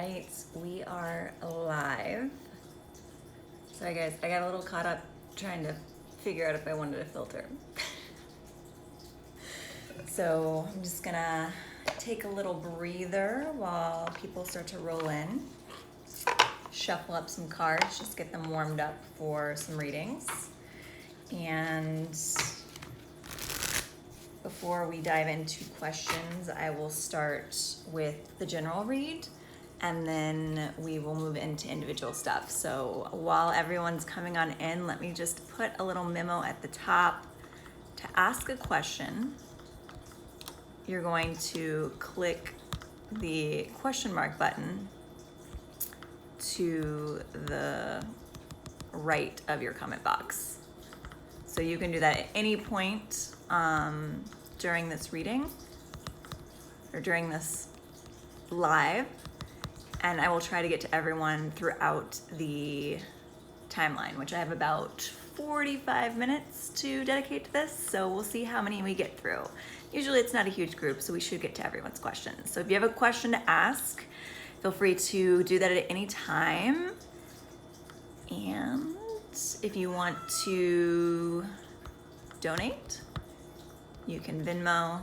right, we are live. Sorry guys, I got a little caught up trying to figure out if I wanted a filter. So I'm just gonna take a little breather while people start to roll in. Shuffle up some cards, just get them warmed up for some readings. And before we dive into questions, I will start with the general read, and then we will move into individual stuff. So while everyone's coming on in, let me just put a little memo at the top. To ask a question, you're going to click the question mark button to the right of your comment box. So you can do that at any point during this reading or during this live, and I will try to get to everyone throughout the timeline, which I have about 45 minutes to dedicate to this, so we'll see how many we get through. Usually it's not a huge group, so we should get to everyone's questions. So if you have a question to ask, feel free to do that at any time. And if you want to donate, you can Venmo.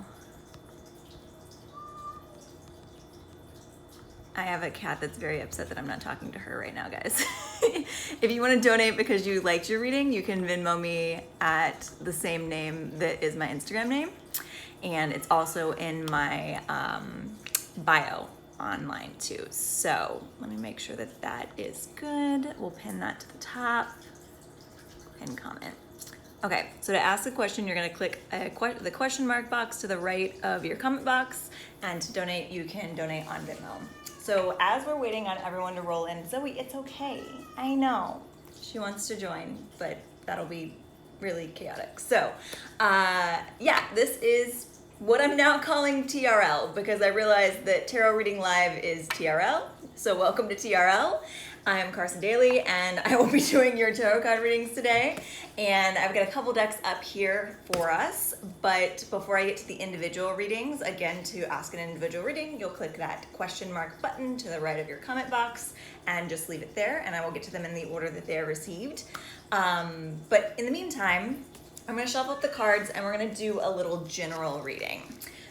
I have a cat that's very upset that I'm not talking to her right now, guys. If you want to donate because you liked your reading, you can Venmo me at the same name that is my Instagram name. And it's also in my bio online too. So let me make sure that that is good. We'll pin that to the top. Pin comment. Okay, so to ask a question, you're gonna click the question mark box to the right of your comment box, and to donate, you can donate on Venmo. So as we're waiting on everyone to roll in, Zoe, it's okay. I know she wants to join, but that'll be really chaotic. So yeah, this is what I'm now calling TRL, because I realized that Tarot Reading Live is TRL. So welcome to TRL. I'm Carson Daly, and I will be doing your tarot card readings today. And I've got a couple decks up here for us, but before I get to the individual readings, again, to ask an individual reading, you'll click that question mark button to the right of your comment box and just leave it there, and I will get to them in the order that they're received. But in the meantime, I'm gonna shuffle up the cards and we're gonna do a little general reading.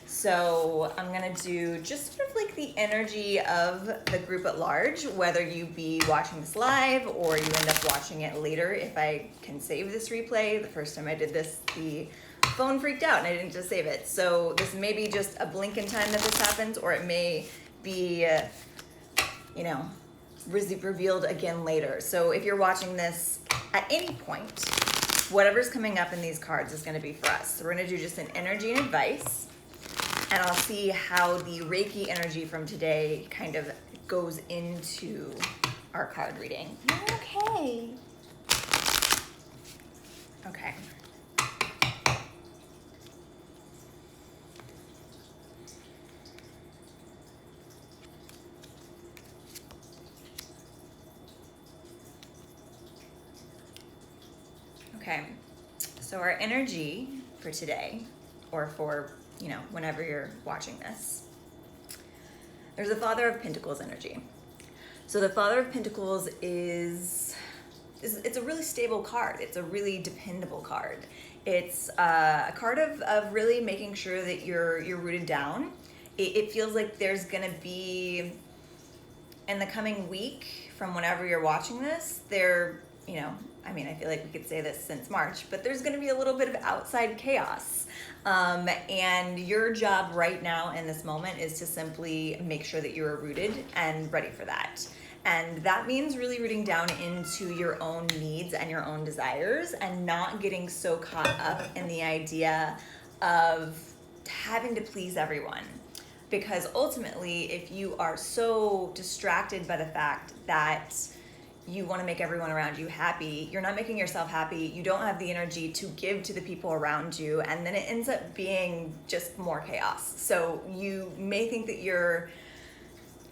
So I'm gonna do just sort of like the energy of the group at large, whether you be watching this live or you end up watching it later if I can save this replay. The first time I did this, the phone freaked out and I didn't just save it. So this may be just a blink in time that this happens, or it may be, revealed again later. So if you're watching this at any point, whatever's coming up in these cards is gonna be for us. So we're gonna do just an energy and advice, and I'll see how the Reiki energy from today kind of goes into our card reading. You're okay. Okay. Okay, so our energy for today, or for, whenever you're watching this, there's a Father of Pentacles energy. So the Father of Pentacles it's a really stable card. It's a really dependable card. It's a card of really making sure that you're rooted down. It feels like there's gonna be, in the coming week, from whenever you're watching this, I feel like we could say this since March, but there's gonna be a little bit of outside chaos. And your job right now in this moment is to simply make sure that you're rooted and ready for that. And that means really rooting down into your own needs and your own desires, and not getting so caught up in the idea of having to please everyone. Because ultimately, if you are so distracted by the fact that you want to make everyone around you happy, you're not making yourself happy, you don't have the energy to give to the people around you, and then it ends up being just more chaos. So you may think that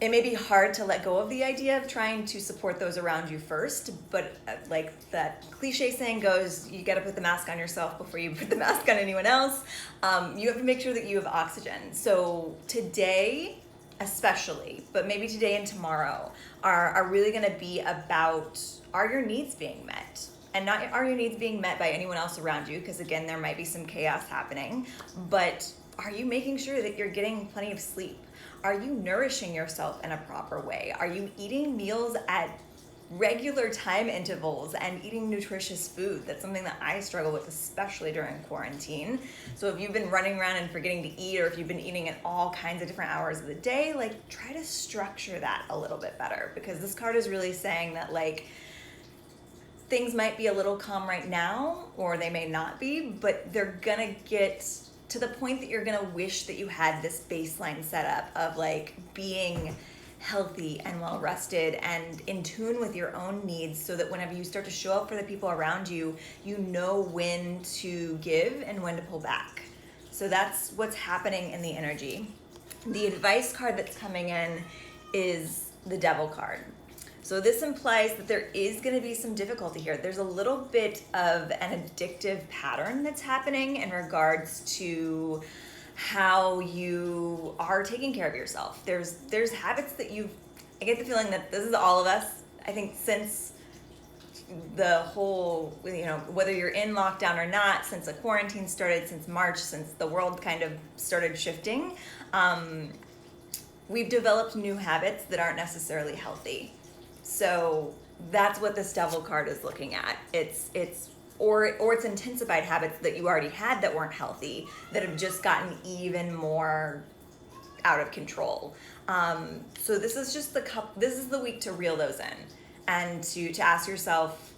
it may be hard to let go of the idea of trying to support those around you first, but like that cliche saying goes, you got to put the mask on yourself before you put the mask on anyone else. You have to make sure that you have oxygen. So today, especially, but maybe today and tomorrow are really going to be about, are your needs being met? And not are your needs being met by anyone else around you, because again, there might be some chaos happening, but are you making sure that you're getting plenty of sleep? Are you nourishing yourself in a proper way? Are you eating meals at regular time intervals and eating nutritious food? That's something that I struggle with, especially during quarantine. So if you've been running around and forgetting to eat, or if you've been eating at all kinds of different hours of the day, like try to structure that a little bit better, because this card is really saying that like things might be a little calm right now, or they may not be, but they're gonna get to the point that you're gonna wish that you had this baseline setup of like being healthy and well rested and in tune with your own needs, so that whenever you start to show up for the people around you, you know when to give and when to pull back. So that's what's happening in the energy. The advice card that's coming in is the Devil card. So this implies that there is going to be some difficulty here. There's a little bit of an addictive pattern that's happening in regards to how you are taking care of yourself. There's habits that I get the feeling that this is all of us. I think since the whole, whether you're in lockdown or not, since the quarantine started, since March, since the world kind of started shifting, we've developed new habits that aren't necessarily healthy. So that's what this Devil card is looking at. It's intensified habits that you already had that weren't healthy, that have just gotten even more out of control. So this is just this is the week to reel those in, and to ask yourself,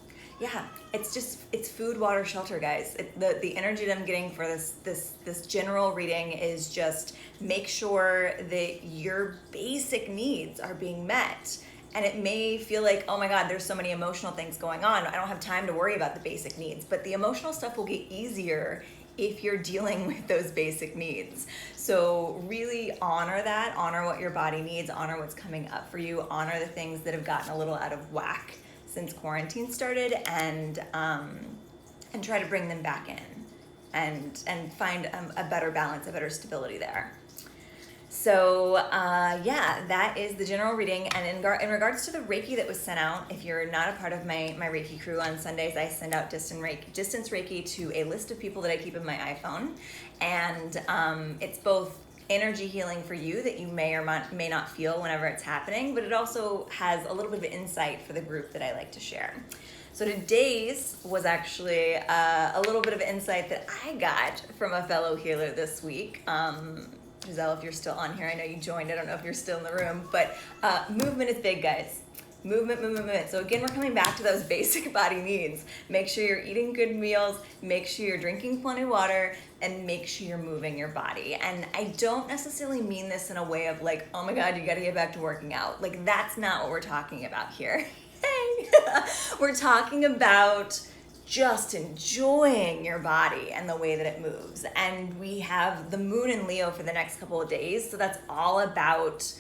it's food, water, shelter, guys. The energy that I'm getting for this general reading is just make sure that your basic needs are being met. And it may feel like, oh my God, there's so many emotional things going on, I don't have time to worry about the basic needs. But the emotional stuff will get easier if you're dealing with those basic needs. So really honor that, honor what your body needs, honor what's coming up for you, honor the things that have gotten a little out of whack since quarantine started, and try to bring them back in and find a better balance, a better stability there. So that is the general reading. And in regards to the Reiki that was sent out, if you're not a part of my Reiki crew, on Sundays I send out distance Reiki to a list of people that I keep in my iPhone. And it's both energy healing for you that you may or may not feel whenever it's happening, but it also has a little bit of insight for the group that I like to share. So today's was actually a little bit of insight that I got from a fellow healer this week. Giselle, if you're still on here, I know you joined. I don't know if you're still in the room, but movement is big, guys. Movement. So again, we're coming back to those basic body needs. Make sure you're eating good meals, make sure you're drinking plenty of water, and make sure you're moving your body. And I don't necessarily mean this in a way of like, oh my God, you gotta get back to working out. Like, that's not what we're talking about here. We're talking about just enjoying your body and the way that it moves. And we have the moon in Leo for the next couple of days. So that's all about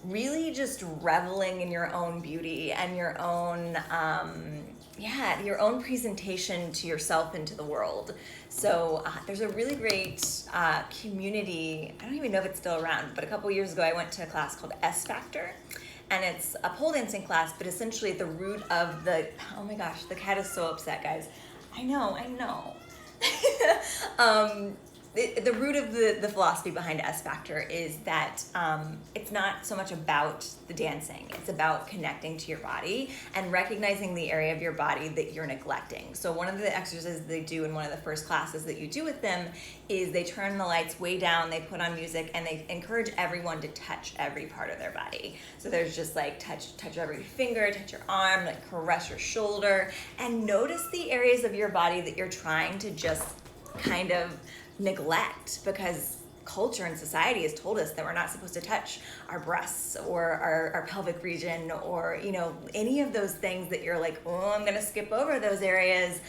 really just reveling in your own beauty and your own, your own presentation to yourself and to the world. So there's a really great community. I don't even know if it's still around, but a couple years ago I went to a class called S Factor. And it's a pole dancing class, but essentially at the root of oh my gosh, the cat is so upset, guys. I know. The root of the philosophy behind S Factor is that it's not so much about the dancing. It's about connecting to your body and recognizing the area of your body that you're neglecting. So one of the exercises they do in one of the first classes that you do with them is they turn the lights way down, they put on music, and they encourage everyone to touch every part of their body. So there's just like touch every finger, touch your arm, like caress your shoulder, and notice the areas of your body that you're trying to just kind of neglect, because culture and society has told us that we're not supposed to touch our breasts or our pelvic region, or any of those things that you're like, oh, I'm gonna skip over those areas.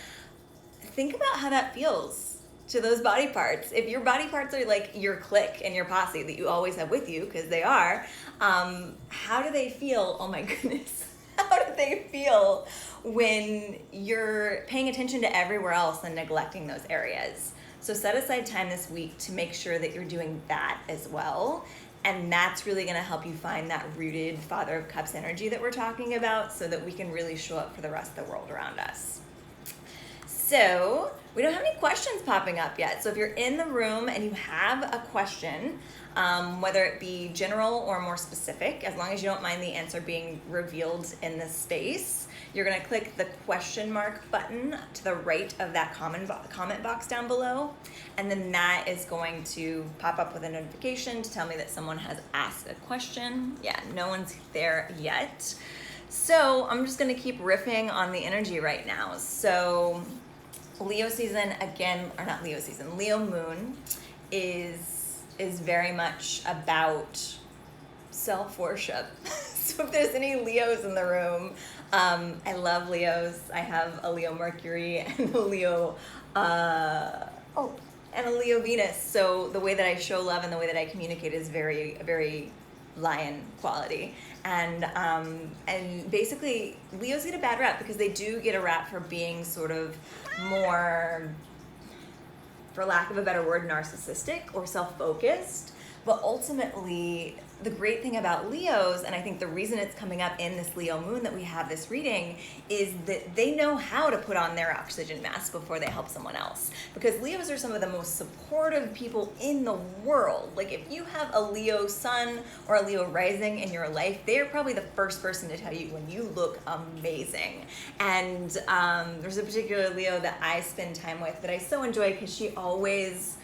Think about how that feels to those body parts. If your body parts are like your clique and your posse that you always have with you, because they are, how do they feel? Oh my goodness. How do they feel when you're paying attention to everywhere else and neglecting those areas? So set aside time this week to make sure that you're doing that as well. And that's really going to help you find that rooted Father of Cups energy that we're talking about, so that we can really show up for the rest of the world around us. So we don't have any questions popping up yet. So if you're in the room and you have a question, whether it be general or more specific, as long as you don't mind the answer being revealed in this space, you're going to click the question mark button to the right of that comment box down below. And then that is going to pop up with a notification to tell me that someone has asked a question. Yeah, no one's there yet. So I'm just going to keep riffing on the energy right now. So Leo season again, or not Leo season, Leo moon is very much about self-worship. So if there's any Leos in the room, I love Leos. I have a Leo Mercury and a Leo, and a Leo Venus. So the way that I show love and the way that I communicate is very lion quality. And basically Leos get a bad rap because they do get a rap for being sort of more, for lack of a better word, narcissistic or self-focused. But ultimately, the great thing about Leos, and I think the reason it's coming up in this Leo moon that we have this reading, is that they know how to put on their oxygen mask before they help someone else. Because Leos are some of the most supportive people in the world. Like if you have a Leo sun or a Leo rising in your life, they are probably the first person to tell you when you look amazing. And there's a particular Leo that I spend time with that I so enjoy because she always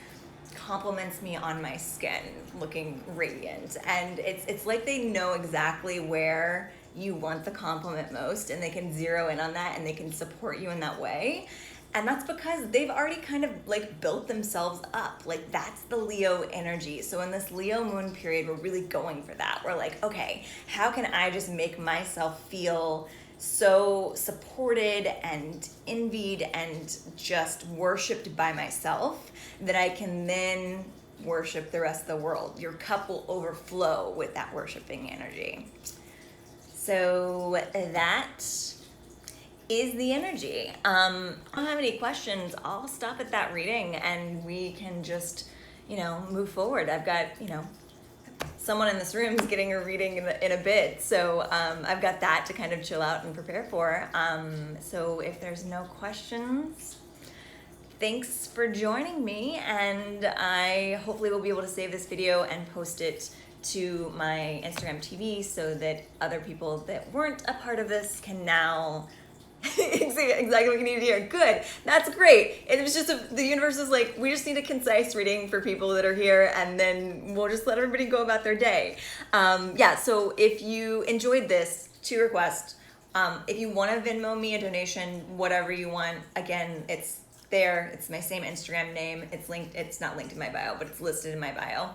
compliments me on my skin looking radiant, and it's like they know exactly where you want the compliment most, and they can zero in on that and they can support you in that way. And that's because they've already kind of like built themselves up. Like that's the Leo energy. So in this Leo moon period, we're really going for that. We're like, okay, how can I just make myself feel so supported and envied and just worshipped by myself that I can then worship the rest of the world. Your cup will overflow with that worshiping energy. So that is the energy. I don't have any questions. I'll stop at that reading and we can just, move forward. I've got, someone in this room is getting a reading in a bit. So I've got that to kind of chill out and prepare for. So if there's no questions, thanks for joining me. And I hopefully will be able to save this video and post it to my Instagram TV so that other people that weren't a part of this can now exactly what you need to hear. Good. That's great. It was just the universe is like, we just need a concise reading for people that are here, and then we'll just let everybody go about their day. So if you enjoyed this, to request, if you want to Venmo me a donation, whatever you want, again, it's there. It's my same Instagram name. It's linked. It's not linked in my bio, but it's listed in my bio.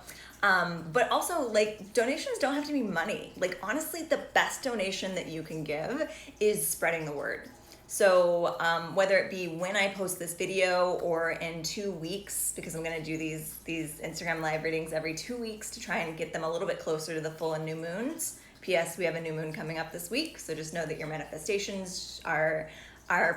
But also, like, donations don't have to be money. Like, honestly, the best donation that you can give is spreading the word. So whether it be when I post this video or in 2 weeks, because I'm going to do these Instagram live readings every 2 weeks to try and get them a little bit closer to the full and new moons. P.S. We have a new moon coming up this week, so just know that your manifestations are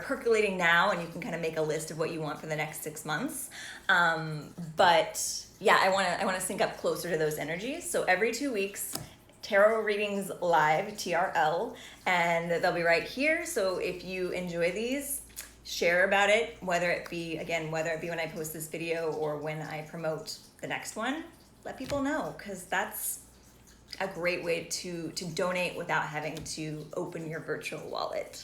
percolating now, and you can kind of make a list of what you want for the next 6 months. But yeah, I want to sync up closer to those energies. So every 2 weeks, tarot readings live, TRL, and they'll be right here. So if you enjoy these, share about it, whether it be when I post this video or when I promote the next one. Let people know, because that's a great way to donate without having to open your virtual wallet.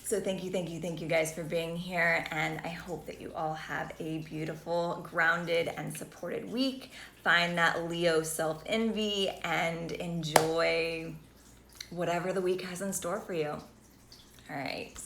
So thank you guys for being here, and I hope that you all have a beautiful, grounded, and supported week. Find that Leo self-envy and enjoy whatever the week has in store for you. All right.